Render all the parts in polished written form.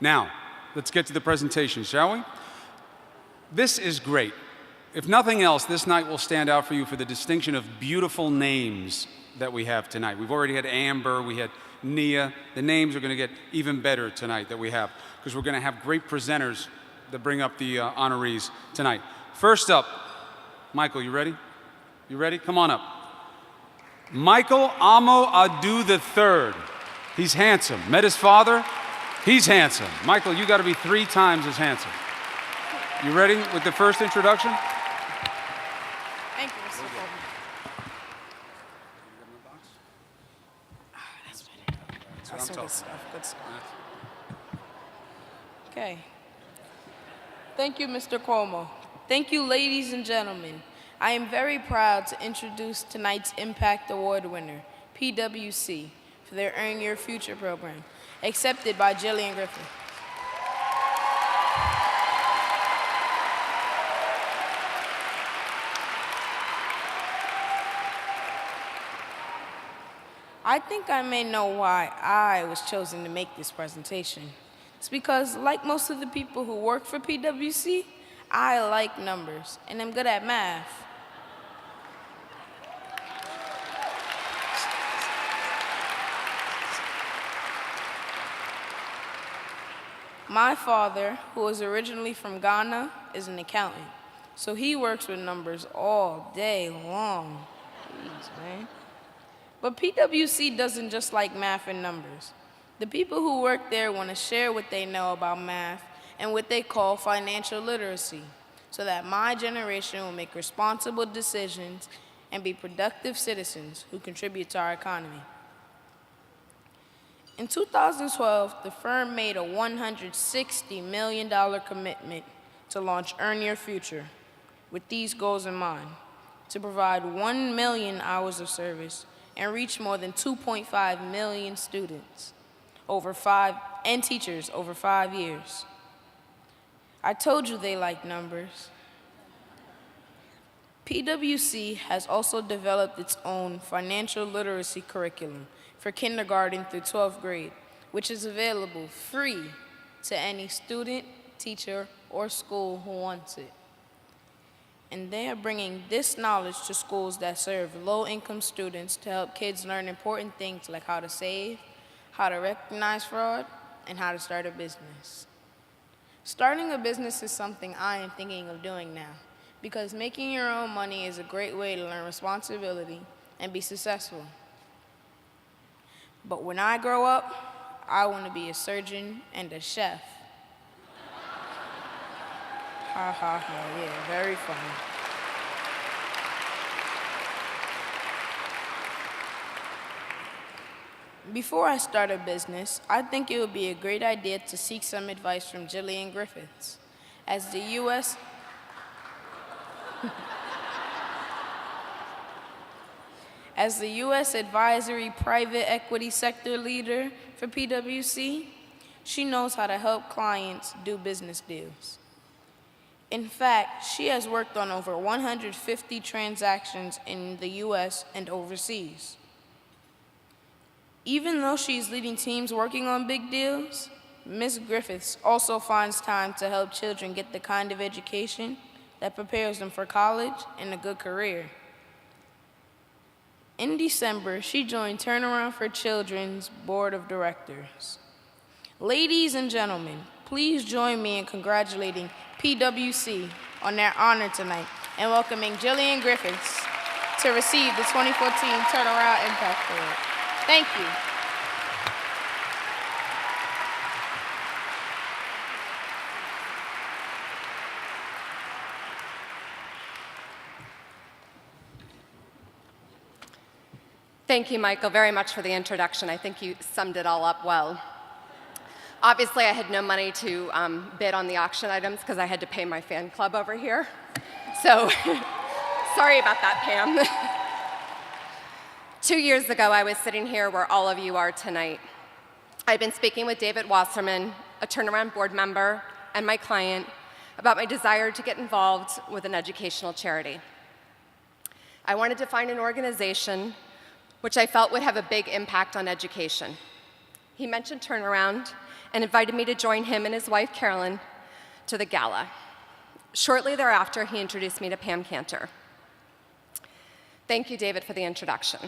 Now, let's get to the presentation, shall we? This is great. If nothing else, this night will stand out for you for the distinction of beautiful names that we have tonight. We've already had Amber, we had Nia. The names are going to get even better tonight that we have, because we're going to have great presenters that bring up the honorees tonight. First up, Michael, you ready? You ready? Come on up. Michael Amo-Ado III. He's handsome. Met his father? He's handsome. Michael, you got to be 3 times as handsome. You ready with the first introduction? Thank you, Mr. Coleman. That's better. That's some good stuff. Good stuff. Okay. Thank you, Mr. Cuomo. Thank you, ladies and gentlemen. I am very proud to introduce tonight's Impact Award winner, PwC, for their Earn Your Future program, accepted by Jillian Griffiths. I think I may know why I was chosen to make this presentation. It's because, like most of the people who work for PwC, I like numbers, and I'm good at math. My father, who was originally from Ghana, is an accountant, so he works with numbers all day long. Jeez, man. But PwC doesn't just like math and numbers. The people who work there want to share what they know about math and what they call financial literacy, so that my generation will make responsible decisions and be productive citizens who contribute to our economy. In 2012, the firm made a $160 million commitment to launch Earn Your Future with these goals in mind: to provide 1 million hours of service and reach more than 2.5 million students and teachers over 5 years. I told you they like numbers. PwC has also developed its own financial literacy curriculum for kindergarten through 12th grade, which is available free to any student, teacher, or school who wants it. And they are bringing this knowledge to schools that serve low-income students to help kids learn important things like how to save, how to recognize fraud, and how to start a business. Starting a business is something I am thinking of doing now, because making your own money is a great way to learn responsibility and be successful. But when I grow up, I want to be a surgeon and a chef. Ha ha ha, yeah, very funny. Before I start a business, I think it would be a great idea to seek some advice from Jillian Griffiths. As the U.S. As the U.S. advisory private equity sector leader for PwC, she knows how to help clients do business deals. In fact, she has worked on over 150 transactions in the U.S. and overseas. Even though she's leading teams working on big deals, Ms. Griffiths also finds time to help children get the kind of education that prepares them for college and a good career. In December, she joined Turnaround for Children's Board of Directors. Ladies and gentlemen, please join me in congratulating PwC on their honor tonight and welcoming Jillian Griffiths to receive the 2014 Turnaround Impact Award. Thank you. Thank you, Michael, very much for the introduction. I think you summed it all up well. Obviously, I had no money to bid on the auction items because I had to pay my fan club over here. So sorry about that, Pam. 2 years ago, I was sitting here where all of you are tonight. I'd been speaking with David Wasserman, a Turnaround board member, and my client about my desire to get involved with an educational charity. I wanted to find an organization which I felt would have a big impact on education. He mentioned Turnaround and invited me to join him and his wife, Carolyn, to the gala. Shortly thereafter, he introduced me to Pam Cantor. Thank you, David, for the introduction.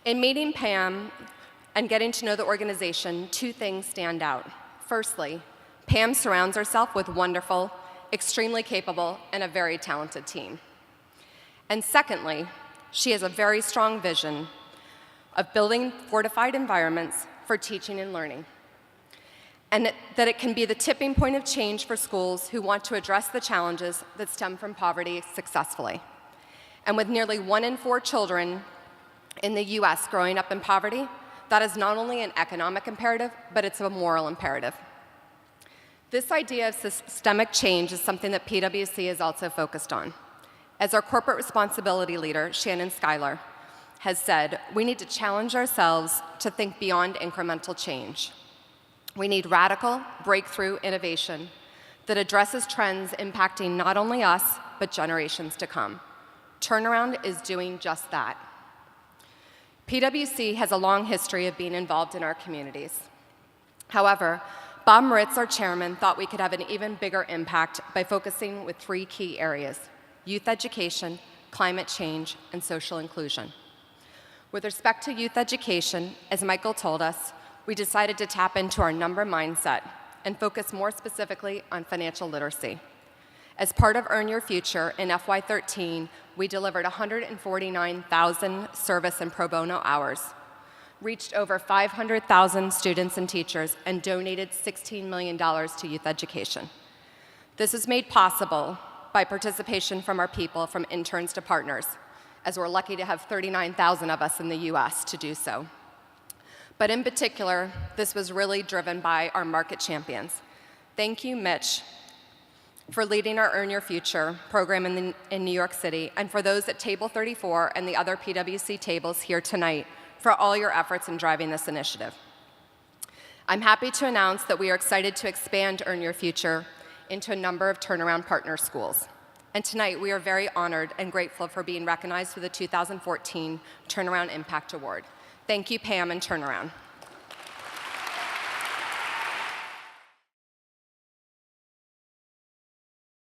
In meeting Pam and getting to know the organization, two things stand out. Firstly, Pam surrounds herself with wonderful, extremely capable, and a very talented team. And secondly, she has a very strong vision of building fortified environments for teaching and learning, and that it can be the tipping point of change for schools who want to address the challenges that stem from poverty successfully. And with nearly 1 in 4 children in the US growing up in poverty, that is not only an economic imperative, but it's a moral imperative. This idea of systemic change is something that PwC is also focused on. As our corporate responsibility leader, Shannon Schuyler, has said, we need to challenge ourselves to think beyond incremental change. We need radical, breakthrough innovation that addresses trends impacting not only us, but generations to come. Turnaround is doing just that. PwC has a long history of being involved in our communities. However, Bob Moritz, our chairman, thought we could have an even bigger impact by focusing with 3 key areas: youth education, climate change, and social inclusion. With respect to youth education, as Michael told us, we decided to tap into our number mindset and focus more specifically on financial literacy. As part of Earn Your Future in FY13, we delivered 149,000 service and pro bono hours, reached over 500,000 students and teachers, and donated $16 million to youth education. This is made possible by participation from our people, from interns to partners, as we're lucky to have 39,000 of us in the US to do so. But in particular, this was really driven by our market champions. Thank you, Mitch, for leading our Earn Your Future program in New York City, and for those at Table 34 and the other PwC tables here tonight for all your efforts in driving this initiative. I'm happy to announce that we are excited to expand Earn Your Future into a number of Turnaround partner schools. And tonight, we are very honored and grateful for being recognized for the 2014 Turnaround Impact Award. Thank you, Pam and Turnaround.